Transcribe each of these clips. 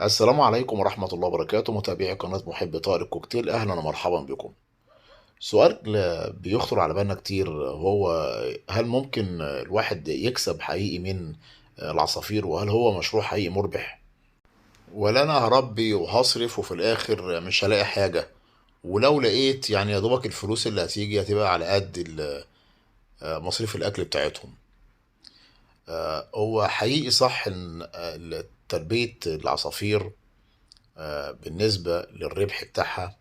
السلام عليكم ورحمة الله وبركاته، متابعي قناة محب طائر الكوكتيل، أهلا ومرحبا بكم. سؤال بيخطر على بالنا كتير هو: هل ممكن الواحد يكسب حقيقي من العصافير؟ وهل هو مشروع حقيقي مربح؟ ولا أنا هربي وهصرف وفي الآخر مش هلاقي حاجة؟ ولو لقيت يعني يا دوبك الفلوس اللي هتيجي هتبقى على قد مصاريف الأكل بتاعتهم. هو حقيقي صح إن تربية العصافير بالنسبة للربح بتاعها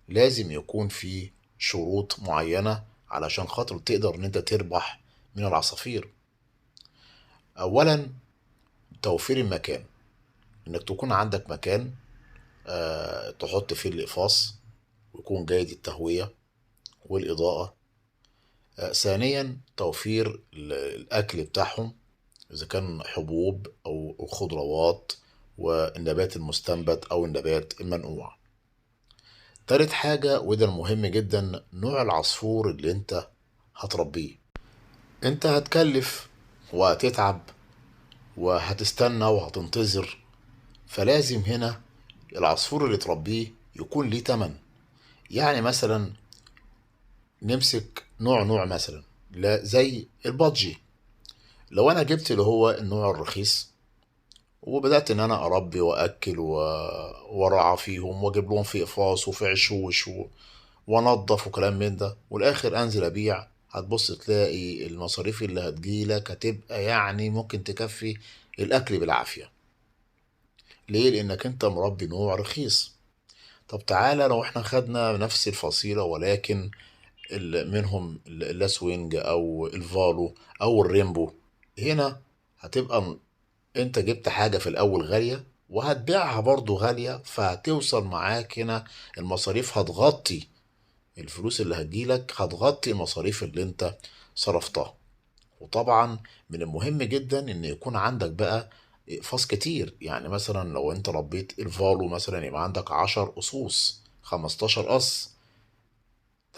لازم يكون في شروط معينة علشان خاطر تقدر ان انت تربح من العصافير. اولا، توفير المكان، انك تكون عندك مكان تحط فيه الاقفاص ويكون جيد التهوية والاضاءة. ثانيا، توفير الاكل بتاعهم، اذا كان حبوب او خضروات والنبات المستنبت او النبات المنقوع. تالت حاجة وده المهم جدا: نوع العصفور اللي انت هتربيه. انت هتكلف وهتتعب وهتستنى وهتنتظر، فلازم هنا العصفور اللي تربيه يكون ليه تمن. يعني مثلا نمسك نوع مثلا، لا زي البادجي. لو انا جبت اللي هو النوع الرخيص وبدأت ان انا اربي واكل وارعى فيهم واجيب لهم في اقفاص وفي عشوش وانضف وكلام من ده، والاخر انزل ابيع، هتبص تلاقي المصاريف اللي هتجيلك هتبقى يعني ممكن تكفي الاكل بالعافية. ليه؟ لانك انت مربي نوع رخيص. طب تعالى لو احنا خدنا نفس الفصيلة ولكن منهم اللاسوينج او الفالو او الريمبو، هنا هتبقى انت جبت حاجة في الاول غالية وهتبيعها برضو غالية، فهتوصل معاك هنا المصاريف هتغطي الفلوس اللي هتجيلك، هتغطي المصاريف اللي انت صرفتها. وطبعا من المهم جدا ان يكون عندك بقى اقفاص كتير. يعني مثلا لو انت ربيت الفالو مثلا يبقى عندك 10 قصوص، 15 قص.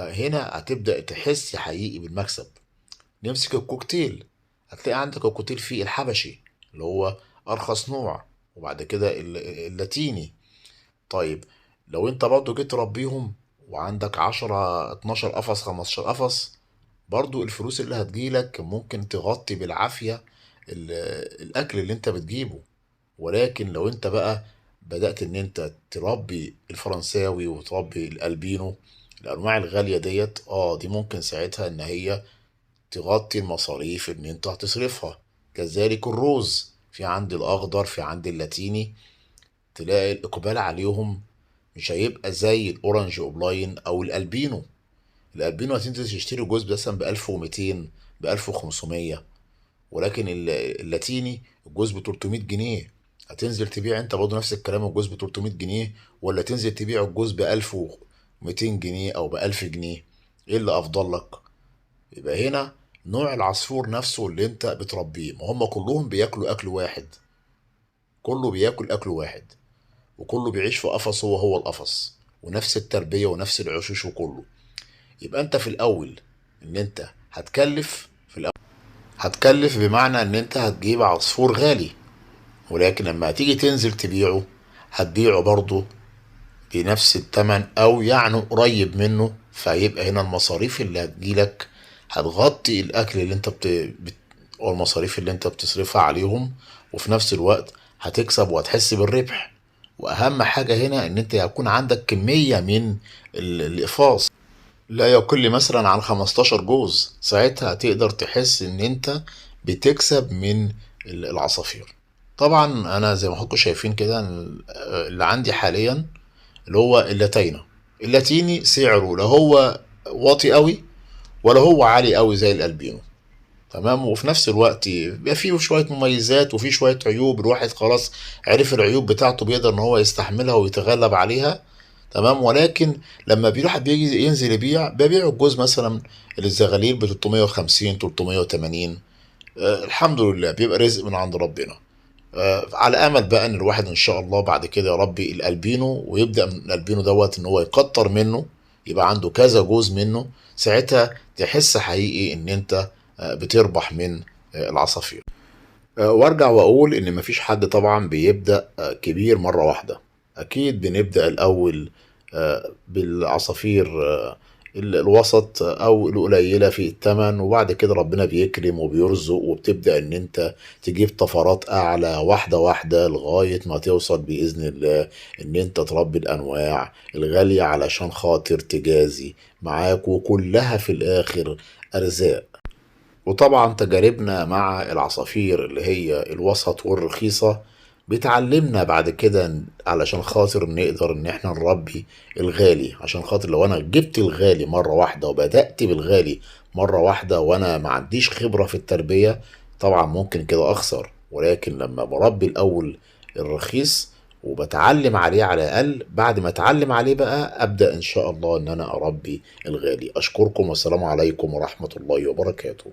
هنا هتبدأ تحس حقيقي بالمكسب. نمسك الكوكتيل، هتلاقي عندك الكوكتيل فيه الحبشي اللي هو ارخص نوع، وبعد كده اللاتيني. طيب لو انت برضو جيت تربيهم وعندك 10 12 قفص 15 قفص، برضو الفلوس اللي هتجيلك ممكن تغطي بالعافية الأكل اللي انت بتجيبه. ولكن لو انت بقى بدأت ان انت تربي الفرنساوي وتربي الألبينو، الأنواع الغالية ديت دي ممكن ساعتها ان هي تغطي المصاريف ان انت هتصرفها. كذلك الروز، في عندي الأخضر، في عندي اللاتيني، تلاقي الإقبال عليهم مش هيبقى زي الأورنج أوبلاين أو الألبينو. الألبينو هتنزل تشتري جوز مثلا ب 1200 ب 1500، ولكن اللاتيني الجوز ب 300 جنيه. هتنزل تبيع انت برضه نفس الكلام الجوز ب 300 جنيه، ولا تنزل تبيع الجوز ب 1200 جنيه او ب 1000 جنيه؟ ايه اللي افضل لك؟ يبقى هنا نوع العصفور نفسه اللي انت بتربيه. ما هم كلهم بياكلوا اكل واحد، كله بياكل اكل واحد، وكله بيعيش في قفص هو القفص، ونفس التربية ونفس العشوش وكله. يبقى انت في الاول ان انت هتكلف بمعنى ان انت هتجيب عصفور غالي، ولكن لما هتيجي تنزل تبيعه هتبيعه برضه بنفس التمن او يعني قريب منه. فهيبقى هنا المصاريف اللي هتجيلك هتغطي الاكل اللي انت او المصاريف اللي انت بتصرفها عليهم، وفي نفس الوقت هتكسب وهتحس بالربح. واهم حاجة هنا ان انت يكون عندك كمية من الاقفاص لا يقل مثلا عن 15 جوز، ساعتها هتقدر تحس ان انت بتكسب من العصافير. طبعا انا زي ما حضراتكم شايفين كده اللي عندي حاليا اللي هو اللاتينو. اللاتيني سعره لا هو واطي قوي ولا هو عالي قوي زي الالبينو، تمام. وفي نفس الوقت بيبقى فيه شوية مميزات وفيه شوية عيوب، الواحد خلاص عرف العيوب بتاعته بيقدر ان هو يستحملها ويتغلب عليها، تمام. ولكن لما بيروح بيجي ينزل يبيع، بيبيع الجوز مثلا الزغاليل ب 350 380. الحمد لله بيبقى رزق من عند ربنا. على امل بقى ان الواحد ان شاء الله بعد كده يربي الالبينو، ويبدا من الالبينو دوت ان هو يكتر منه، يبقى عنده كذا جوز منه. ساعتها تحس حقيقي ان انت بتربح من العصافير. وارجع واقول ان مفيش حد طبعا بيبدأ كبير مرة واحدة. اكيد بنبدأ الاول بالعصافير الوسط او القليلة في الثمن، وبعد كده ربنا بيكرم وبيرزق وبتبدأ ان انت تجيب طفرات اعلى واحدة واحدة لغاية ما توصل بإذن الله ان انت تربي الانواع الغالية علشان خاطر تجازي معاك، وكلها في الاخر ارزاق. وطبعا تجاربنا مع العصافير اللي هي الوسط والرخيصة بتعلمنا بعد كده علشان خاطر نقدر ان احنا نربي الغالي، عشان خاطر لو انا جبت الغالي مرة واحدة وبدأت بالغالي مرة واحدة وانا ما عنديش خبرة في التربية، طبعا ممكن كده اخسر. ولكن لما بربي الاول الرخيص وبتعلم عليه على الاقل، بعد ما اتعلم عليه بقى ابدأ ان شاء الله ان انا اربي الغالي. اشكركم والسلام عليكم ورحمة الله وبركاته.